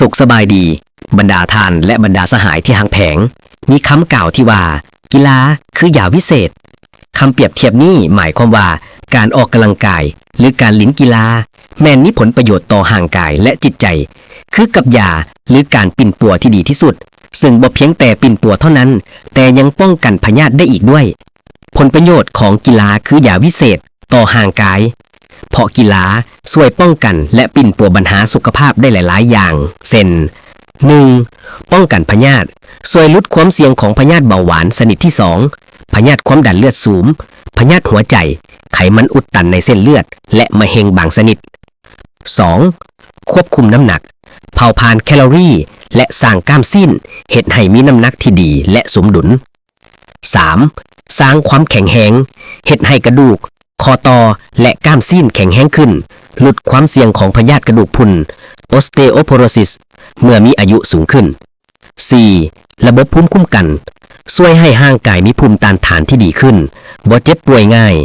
สุขสบายดีบรรดาทานและบรรดาสหายที่ห่างแผงมีคำกล่าวที่ว่ากีฬาคือยาวิเศษคำเปรียบเทียบนี้หมายความว่าการออกกำลังกายหรือการลิ้นกีฬาแม้นมีผลประโยชน์ต่อห่างกายและจิตใจคือกับยาหรือการปิ่นปัวที่ดีที่สุดซึ่งบ่เพียงแต่ปิ่นปัวเท่านั้นแต่ยังป้องกันพยาธิได้อีกด้วยผลประโยชน์ของกีฬาคือยาวิเศษต่อห่างกายเพราะกีฬาช่วยป้องกันและปิ่นปัวปัญหาสุขภาพได้หลายๆอย่างเช่น 1. ป้องกันพยาธิช่วยลดความเสี่ยงของพยาธิเบาหวานชนิดที่ 2 พยาธิความดันเลือดสูงพยาธิหัวใจไขมันอุดตันในเส้นเลือดและมะเร็งบางชนิด 2. ควบคุมน้ำหนักเผาผลาญแคลอรี่และสร้างกล้ามซีนเฮ็ดให้มีน้ำหนักที่ดีและสมดุล 3. สร้างความแข็งแรงเฮ็ดให้กระดูกคอต่อและกล้ามซีนแข็งแรงขึ้นลดความเสี่ยงของพยาธิกระดูกพรุน Osteoporosis เมื่อมีอายุสูงขึ้น 4. ระบบภูมิคุ้มกันช่วยให้ร่างกายมีภูมิต้านทานที่ดีขึ้นบ่เจ็บป่วยง่าย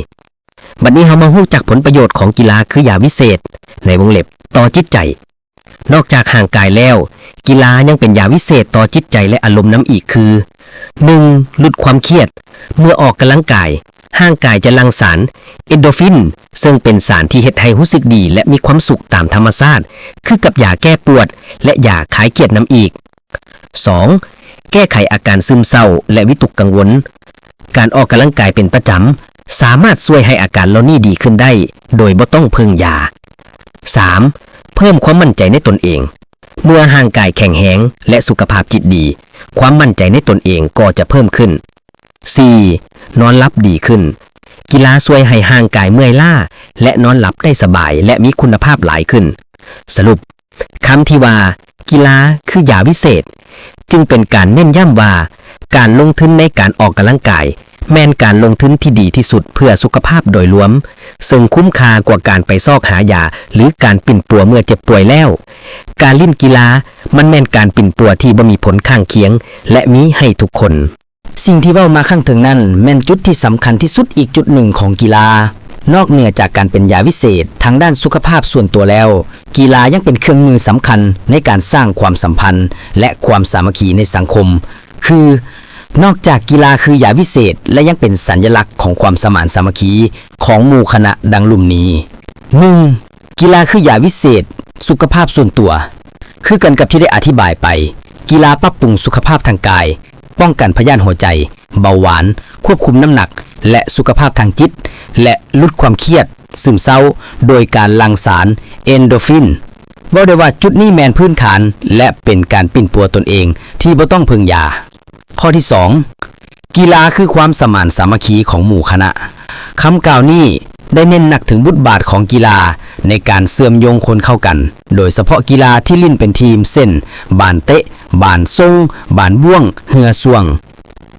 บัดนี้เรามาฮู้จักผลประโยชน์ของกีฬาคือยาวิเศษในวงเล็บต่อจิตใจนอกจากร่างกายแล้วกีฬายังเป็นยาวิเศษต่อจิตใจและอารมณ์น้ำอีกคือ 1. ลดความเครียดเมื่อออกกำลังกายร่างกายจะหลั่งสารเอนโดรฟินซึ่งเป็นสารที่เฮ็ดให้รู้สึกดีและมีความสุขตามธรรมชาติคือกับยาแก้ปวดและยาคลายเครียดน้ำอีก 2. แก้ไขอาการซึมเศร้าและวิตกกังวลการออกกำลังกายเป็นประจำสามารถช่วยให้อาการเหล่านี้ดีขึ้นได้โดยบ่ต้องพึ่งยา 3. เพิ่มความมั่นใจในตนเองเมื่อร่างกายแข็งแรงและสุขภาพจิตดีความมั่นใจในตนเองก็จะเพิ่มขึ้น 4. นอนหลับดีขึ้นกีฬาช่วยให้ร่างกายเมื่อยล้าและนอนหลับได้สบายและมีคุณภาพหลายขึ้นสรุปคำที่ว่ากีฬาคือยาวิเศษจึงเป็นการเน้นย้ำว่าการลงทุนในการออกกำลังกายแม่นการลงทุนที่ดีที่สุดเพื่อสุขภาพโดยรวมซึ่งคุ้มค่ากว่าการไปซอกหายาหรือการปิ่นปัวเมื่อเจ็บป่วยแล้วการเล่นกีฬามันแม่นการปิ่นปัวที่บ่มีผลข้างเคียงและมีให้ทุกคนสิ่งที่เว้ามาข้างถึงนั้นแม่นจุดที่สำคัญที่สุดอีกจุดหนึ่งของกีฬานอกเหนือจากการเป็นยาวิเศษทางด้านสุขภาพส่วนตัวแล้วกีฬายังเป็นเครื่องมือสำคัญในการสร้างความสัมพันธ์และความสามัคคีในสังคมคือนอกจากกีฬาคือยาวิเศษและยังเป็นสัญลักษณ์ของความสมานสามัคคีของหมู่คณะดังลุ่มนี้ 1. กีฬาคือยาวิเศษสุขภาพส่วนตัวคือกันกับที่ได้อธิบายไปกีฬาปรับปรุงสุขภาพทางกายป้องกันพยาธิหัวใจเบาหวานควบคุมน้ำหนักและสุขภาพทางจิตและลดความเครียดซึมเศร้าโดยการหลั่งสารเอนโดรฟินว่าได้ว่าจุดนี้แมนพื้นฐานและเป็นการปิ่นปัวตนเองที่บ่ต้องพึ่งยาข้อที่ 2. กีฬาคือความสมานสามัคคีของหมู่คณะคำกล่าวนี้ได้เน้นหนักถึงบทบาทของกีฬาในการเชื่อมโยงคนเข้ากันโดยเฉพาะกีฬาที่ลิ่นเป็นทีมเส้นบานเตะบานทรงบานบ้วงเหือส่วง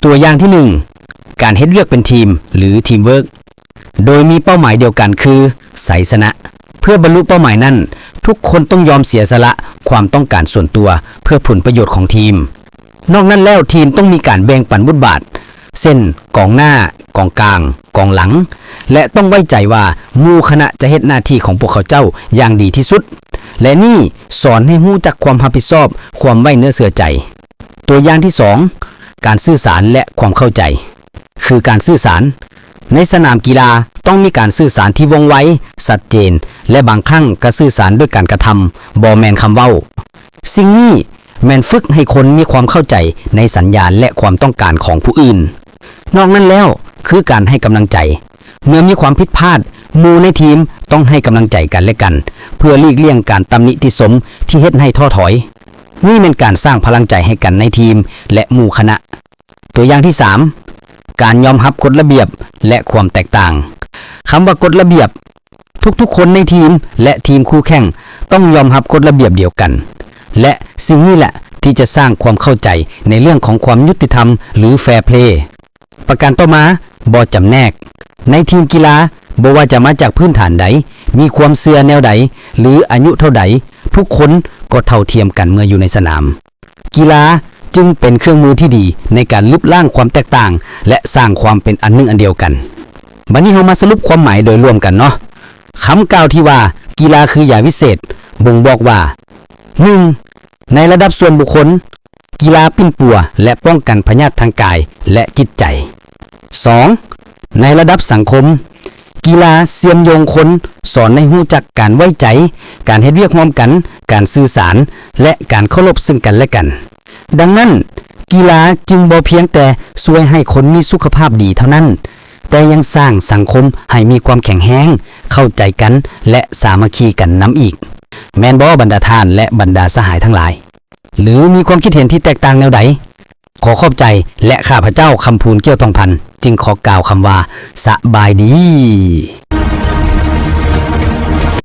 ตัวอย่างที่ 1. การเฮ็ดเวียกเป็นทีมหรือทีมเวิร์กโดยมีเป้าหมายเดียวกันคือไสชนะเพื่อบรรลุเป้าหมายนั้นทุกคนต้องยอมเสียสละความต้องการส่วนตัวเพื่อผลประโยชน์ของทีมนอกนั้นแล้วทีมต้องมีการแบ่งปันบทบาทเช่นกองหน้ากองกลางกองหลังและต้องไว้ใจว่าหมู่คณะจะเฮ็ดหน้าที่ของพวกเขาเจ้าอย่างดีที่สุดและนี่สอนให้รู้จักความรับผิดชอบความไว้เนื้อเชื่อใจตัวอย่างที่ 2. การสื่อสารและความเข้าใจคือการสื่อสารในสนามกีฬาต้องมีการสื่อสารที่ว่องไวชัดเจนและบางครั้งก็สื่อสารด้วยการกระทำบ่แม่นคำเว้าสิ่งนี้แม่นฝึกให้คนมีความเข้าใจในสัญญาณและความต้องการของผู้อื่นนอกนั้นแล้วคือการให้กำลังใจเมื่อมีความผิดพลาดหมู่ในทีมต้องให้กำลังใจกันและกันเพื่อหลีกเลี่ยงการตำหนิติสมที่เฮ็ดให้ท้อถอยนี่เป็นการสร้างพลังใจให้กันในทีมและหมู่คณะตัวอย่างที่ 3. การยอมรับกฎระเบียบและความแตกต่างคำว่ากฎระเบียบทุกๆคนในทีมและทีมคู่แข่งต้องยอมรับกฎระเบียบเดียวกันและสิ่งนี้แหละที่จะสร้างความเข้าใจในเรื่องของความยุติธรรมหรือแฟร์เพลย์ประการต่อมาบ่จำแนกในทีมกีฬาบ่ว่าจะมาจากพื้นฐานใดมีความเชื่อแนวใดหรืออายุเท่าใดทุกคนก็เท่าเทียมกันเมื่ออยู่ในสนามกีฬาจึงเป็นเครื่องมือที่ดีในการลบล้างความแตกต่างและสร้างความเป็นอันหนึ่งอันเดียวกันบัดนี้เรามาสรุปความหมายโดยรวมกันเนาะคำกล่าวที่ว่ากีฬาคือยาวิเศษบ่งบอกว่า 1. ในระดับส่วนบุคคล กีฬาปิ้นปัวและป้องกันพยาธิทางกายและจิตใจ 2. ในระดับสังคม กีฬาเสียมโยงคนสอนให้รู้จักการไว้ใจ การเฮ็ดเวียกร่วมกัน การสื่อสาร และการเคารพซึ่งกันและกัน ดังนั้น กีฬาจึงบ่เพียงแต่ช่วยให้คนมีสุขภาพดีเท่านั้น แต่ยังสร้างสังคมให้มีความแข็งแรงเข้าใจกันและสามัคคีกันนำอีก แม่นบ่บรรดาทานและบรรดาสหายทั้งหลาย หรือมีความคิดเห็นที่แตกต่างแนวใด ขอขอบใจและข้าพเจ้าคำพูนเกี่ยวทองพันธุ์จึงขอกล่าวคำว่าสบายดี